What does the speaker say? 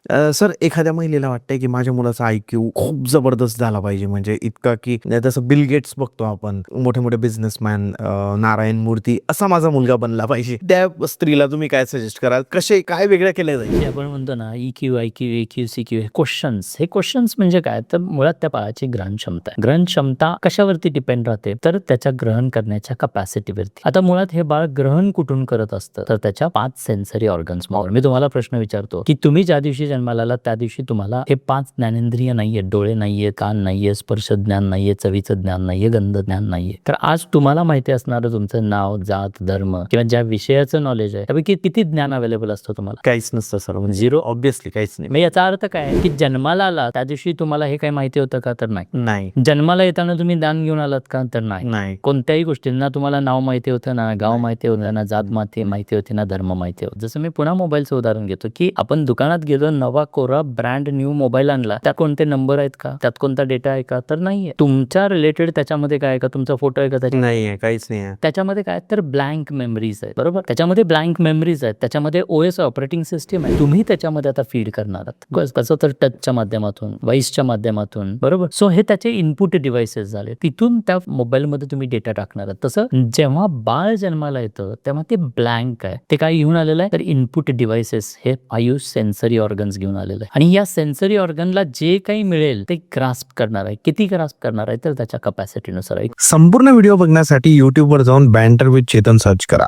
Sir एखाद्या महिलेला वाटतंय की माझ्या मुलाचा आयक्यू खूप जबरदस्त झाला पाहिजे, म्हणजे इतका की जसं बिल गेट्स बघतो आपण, मोठे-मोठे बिझनेसमॅन, नारायण मूर्ती असा माझा मुलगा बनला पाहिजे. त्या स्त्रीला तुम्ही काय सजेस्ट कराल? काय वेगळं केलं जाईल? जे आपण म्हणतो ना EQ, IQ, AQ, CQ हे क्वेश्चन्स म्हणजे काय? तर मुळात त्या बाळाची ग्रहण क्षमता आहे. ग्रहण क्षमता कशावरती डिपेंड राहते? तर त्याच्या ग्रहण करण्याच्या कपॅसिटीवरती. आता मुळात हे बाळ ग्रहण कुठून करत असतं? तर त्याच्या 5 सेन्सरी ऑर्गन्स मधून. मी तुम्हाला प्रश्न विचारतो की तुम्ही ज्या दिवशी जन्माला आलात त्या दिवशी तुम्हाला हे 5 ज्ञानेंद्रिय नाहीये, डोळे नाहीये, कान नाहीये, स्पर्श ज्ञान नाहीये, चवीचं ज्ञान नाहीये, गंध ज्ञान नाहीये. तर आज तुम्हाला माहिती असणारं तुमचं नाव, जात, धर्म किंवा ज्या विषयाचं नॉलेज आहे त्यापैकी किती ज्ञान अवेलेबल असतं तुम्हाला? काहीच नसतं सर, म्हणजे झिरो ऑब्व्हियसली काहीच नाही. मग याचा अर्थ काय की जन्माला आला त्या दिवशी तुम्हाला हे काही माहिती होतं का? तर नाही. नाही, जन्माला येताना तुम्ही दान घेऊन आलात का? तर नाही. नाही. कोणत्याही गोष्टींना तुम्हाला नाव माहिती होतं ना, गाव माहिती होतं ना, जात माहिती होती ना, धर्म माहिती होतं. जसं मी पुन्हा मोबाईलचं उदाहरण घेतो की आपण दुकानात गेलो, नवा कोरा ब्रँड न्यू मोबाईल आणला, त्यात कोणते नंबर आहेत का? त्यात कोणता डेटा आहे का? तर नाहीये. तुमच्या रिलेटेड त्याच्यामध्ये काय आहे का? तुमचा फोटो आहे का त्याच्यात? नाहीये, काहीच नाहीये. त्याच्यामध्ये काय तर ब्लँक मेमरीज आहेत, बरोबर? त्याच्यामध्ये ब्लँक मेमरीज आहेत, त्याच्यामध्ये OS ऑपरेटिंग सिस्टीम आहे. तुम्ही त्याच्यामध्ये आता फीड करणार आहात. कसं तर टचच्या माध्यमातून, व्हॉइसच्या माध्यमातून, बरोबर? सो हे त्याचे इनपुट डिव्हाइसेस झाले. तिथून त्या मोबाईलमध्ये तुम्ही डेटा टाकणार आहात. तसं जेव्हा बाळ जन्माला येतं तेव्हा ते ब्लँक आहे. ते काय घेऊन आलेलं आहे? तर इनपुट डिव्हाइसेस हे 5 सेन्सरी ऑर्गन्स घेऊन आलेलं आहे. आणि या सेन्सरी ऑर्गनला जे काही मिळेल ते ग्रास्प करणार आहे. किती ग्रास्प करणार आहे? तर त्याच्या कपॅसिटीनुसार आहे. संपूर्ण व्हिडिओ बघण्यासाठी YouTube वर जाऊन बँटर विथ चेतन सर्च करा.